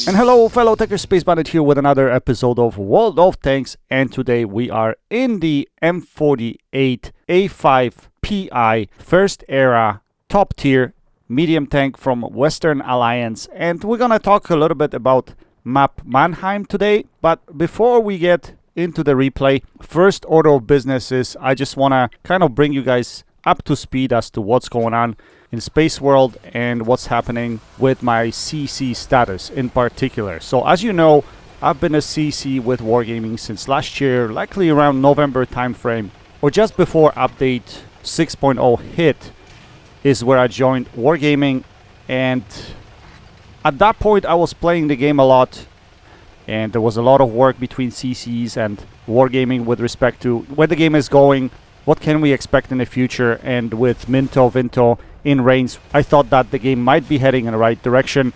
And hello fellow Techers, Space Bandit here with another episode of World of Tanks, and today we are in the M48 A5 PI first era top tier medium tank from Western Alliance, and we're gonna talk a little bit about map Mannheim today. But before we get into the replay, first order of business is I just wanna kind of bring you guys up to speed as to what's going on in Space World and what's happening with my CC status in particular. So as you know, I've been a CC with Wargaming since last year, likely around November timeframe, or just before update 6.0 hit is where I joined Wargaming. And at that point I was playing the game a lot, and there was a lot of work between CCs and Wargaming with respect to where the game is going, what can we expect in the future. And with Vinto in reigns, I thought that the game might be heading in the right direction.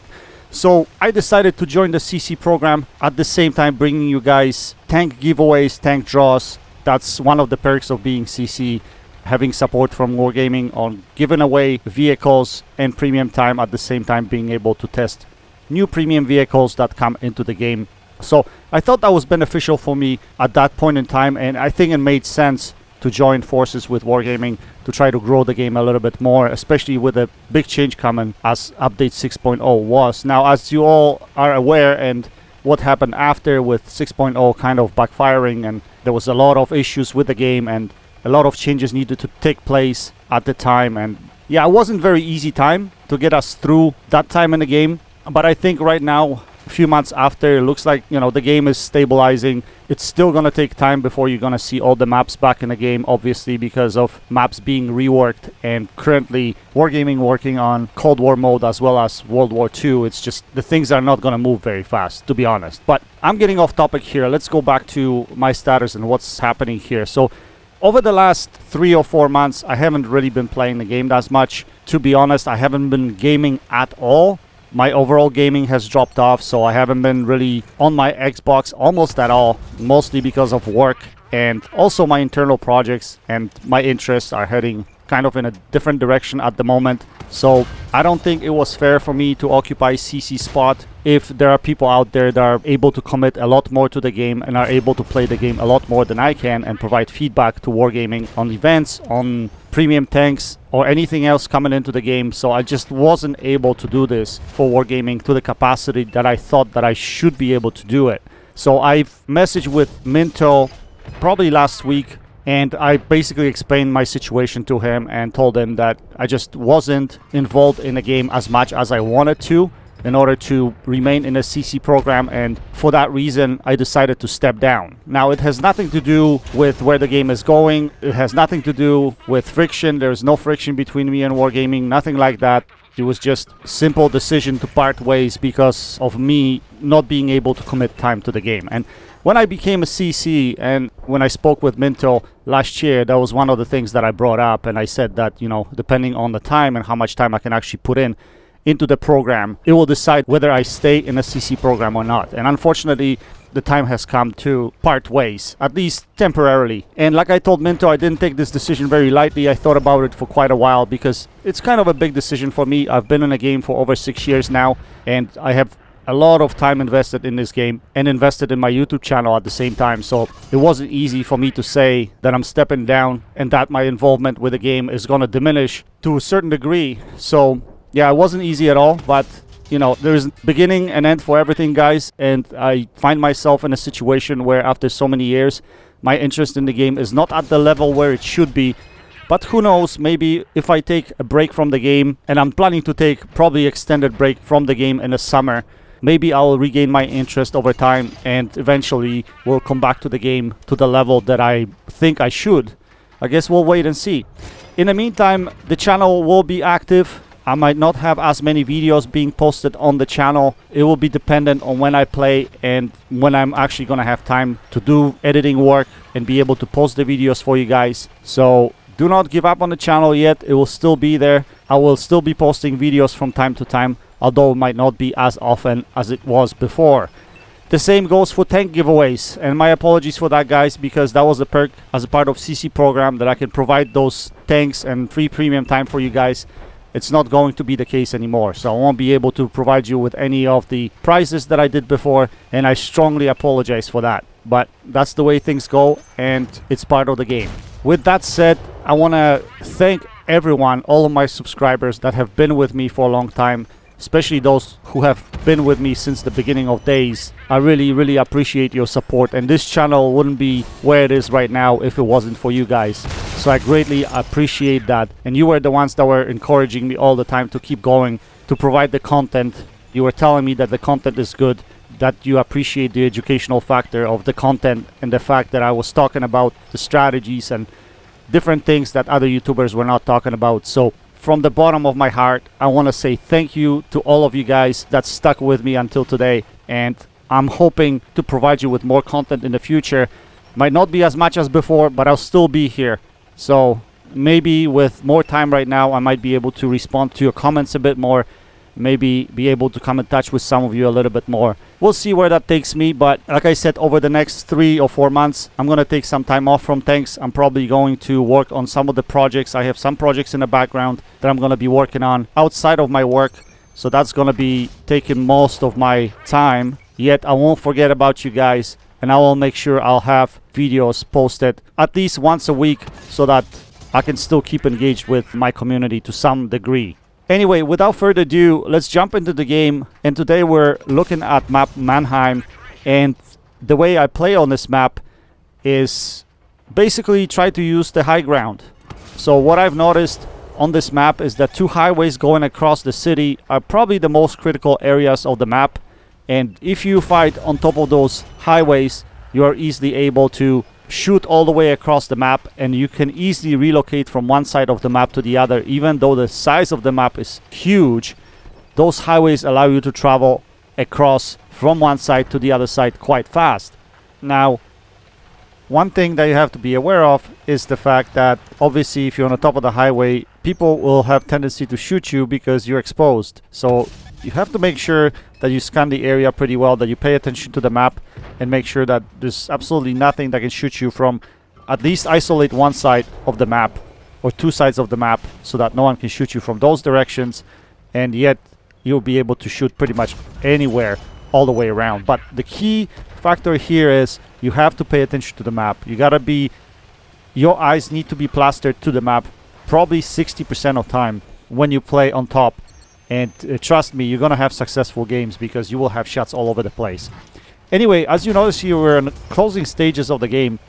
So I decided to join the CC program, at the same time bringing you guys tank giveaways, tank draws. That's one of the perks of being CC, having support from Wargaming on giving away vehicles and premium time, at the same time being able to test new premium vehicles that come into the game. So I thought that was beneficial for me at that point in time, and I think it made sense to join forces with Wargaming to try to grow the game a little bit more, especially with a big change coming as update 6.0 was. Now, as you all are aware, and what happened after with 6.0 kind of backfiring, and there was a lot of issues with the game and a lot of changes needed to take place at the time. And yeah, it wasn't very easy time to get us through that time in the game. But I think right now, a few months after, it looks like, you know, the game is stabilizing. It's still gonna take time before you're gonna see all the maps back in the game, obviously because of maps being reworked, and currently Wargaming working on Cold War mode as well as World War II. It's just the things are not gonna move very fast, to be honest. But I'm getting off topic here. Let's go back to my status and what's happening here. So over the last 3 or 4 months, I haven't really been playing the game that much. To be honest, I haven't been gaming at all. My overall gaming has dropped off, so I haven't been really on my Xbox almost at all, mostly because of work, and also my internal projects and my interests are heading kind of in a different direction at the moment. So I don't think it was fair for me to occupy CC spot if there are people out there that are able to commit a lot more to the game and are able to play the game a lot more than I can and provide feedback to Wargaming on events, on premium tanks, or anything else coming into the game. So I just wasn't able to do this for Wargaming to the capacity that I thought that I should be able to do it. So I've messaged with Minto probably last week, and I basically explained my situation to him and told him that I just wasn't involved in the game as much as I wanted to in order to remain in a CC program, and for that reason I decided to step down. Now, it has nothing to do with where the game is going. It has nothing to do with friction. There's no friction between me and Wargaming, nothing like that. It was just a simple decision to part ways because of me not being able to commit time to the game. And when I became a CC and when I spoke with Minto last year, that was one of the things that I brought up, and I said that, you know, depending on the time and how much time I can actually put in into the program, it will decide whether I stay in a CC program or not. And unfortunately, the time has come to part ways, at least temporarily. And like I told Minto, I didn't take this decision very lightly. I thought about it for quite a while because it's kind of a big decision for me. I've been in a game for over 6 years now, and I have a lot of time invested in this game and invested in my YouTube channel at the same time. So it wasn't easy for me to say that I'm stepping down and that my involvement with the game is going to diminish to a certain degree. So yeah, it wasn't easy at all, but you know, there's beginning and end for everything, guys, and I find myself in a situation where after so many years, my interest in the game is not at the level where it should be. But who knows, maybe if I take a break from the game, and I'm planning to take probably extended break from the game in the summer, maybe I'll regain my interest over time and eventually will come back to the game to the level that I think I should. I guess we'll wait and see. In the meantime, the channel will be active. I might not have as many videos being posted on the channel. It will be dependent on when I play and when I'm actually gonna have time to do editing work and be able to post the videos for you guys. So do not give up on the channel yet. It will still be there. I will still be posting videos from time to time, although it might not be as often as it was before. The same goes for tank giveaways, and my apologies for that, guys, because that was a perk as a part of CC program that I can provide those tanks and free premium time for you guys. it's not going to be the case anymore. So I won't be able to provide you with any of the prizes that I did before, and I strongly apologize for that. But that's the way things go, and it's part of the game. With that said, I want to thank everyone, all of my subscribers that have been with me for a long time, especially those who have been with me since the beginning of days. I really appreciate your support, and this channel wouldn't be where it is right now if it wasn't for you guys. So I greatly appreciate that, and you were the ones that were encouraging me all the time to keep going, to provide the content. You were telling me that the content is good, that you appreciate the educational factor of the content, and the fact that I was talking about the strategies and different things that other YouTubers were not talking about. So from the bottom of my heart, I want to say thank you to all of you guys that stuck with me until today, and I'm hoping to provide you with more content in the future. Might not be as much as before, but I'll still be here. So maybe with more time right now, I might be able to respond to your comments a bit more, maybe be able to come in touch with some of you a little bit more. We'll see where that takes me, but like I said, over the next 3 or 4 months, I'm going to take some time off from Tanks. I'm probably going to work on some of the projects. I have some projects in the background that I'm going to be working on outside of my work, so that's going to be taking most of my time. Yet I won't forget about you guys, and I will make sure I'll have videos posted at least once a week so that I can still keep engaged with my community to some degree. Anyway, without further ado, let's jump into the game. And today we're looking at map Mannheim. And the way I play on this map is basically try to use the high ground. So what I've noticed on this map is that 2 highways going across the city are probably the most critical areas of the map. And if you fight on top of those highways, you are easily able to shoot all the way across the map, and you can easily relocate from one side of the map to the other. Even though the size of the map is huge, those highways allow you to travel across from one side to the other side quite fast. Now, one thing that you have to be aware of is the fact that obviously if you're on the top of the highway, people will have tendency to shoot you because you're exposed. So you have to make sure that you scan the area pretty well, that you pay attention to the map, and make sure that there's absolutely nothing that can shoot you from. At least isolate one side of the map or 2 sides of the map so that no one can shoot you from those directions, and yet you'll be able to shoot pretty much anywhere all the way around. But the key factor here is you have to pay attention to the map. You gotta be, your eyes need to be plastered to the map probably 60% of time when you play on top. And trust me, you're gonna have successful games because you will have shots all over the place. Anyway, as you notice here, we're in the closing stages of the game.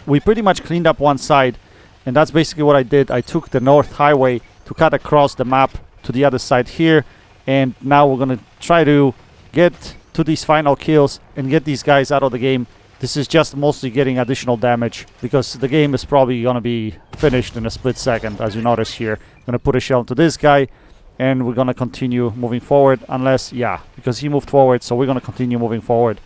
We pretty much cleaned up one side, and that's basically what I did. I took the North Highway to cut across the map to the other side here, and now we're gonna try to get to these final kills and get these guys out of the game. This is just mostly getting additional damage because the game is probably gonna be finished in a split second, as you notice here. I'm gonna put a shell into this guy, and we're gonna continue moving forward, unless, yeah, because he moved forward, so we're gonna continue moving forward.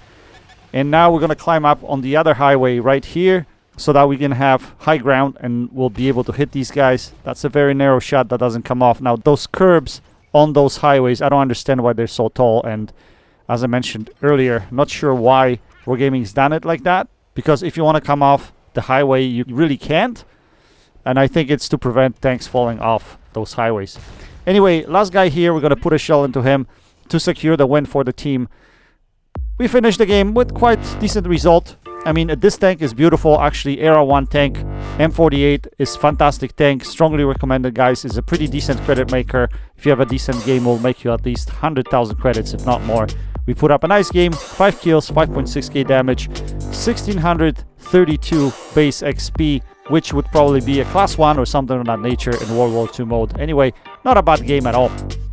And now we're gonna climb up on the other highway right here so that we can have high ground and we'll be able to hit these guys. That's a very narrow shot that doesn't come off. Now those curbs on those highways, I don't understand why they're so tall, and as I mentioned earlier, not sure why Wargaming's done it like that, because if you want to come off the highway, you really can't, and I think it's to prevent tanks falling off those highways. Anyway, last guy here, we're going to put a shell into him to secure the win for the team. We finished the game with quite decent result. I mean, this tank is beautiful. Actually, Era 1 tank, M48 is fantastic tank. Strongly recommended, guys. It's a pretty decent credit maker. If you have a decent game, will make you at least 100,000 credits, if not more. We put up a nice game, 5 kills, 5.6k damage, 1632 base XP, which would probably be a class 1 or something of that nature in World War II mode. Anyway, not a bad game at all.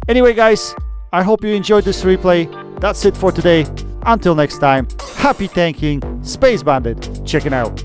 Anyway, guys, I hope you enjoyed this replay. That's it for today. Until next time, happy tanking, Space Bandit, checking out.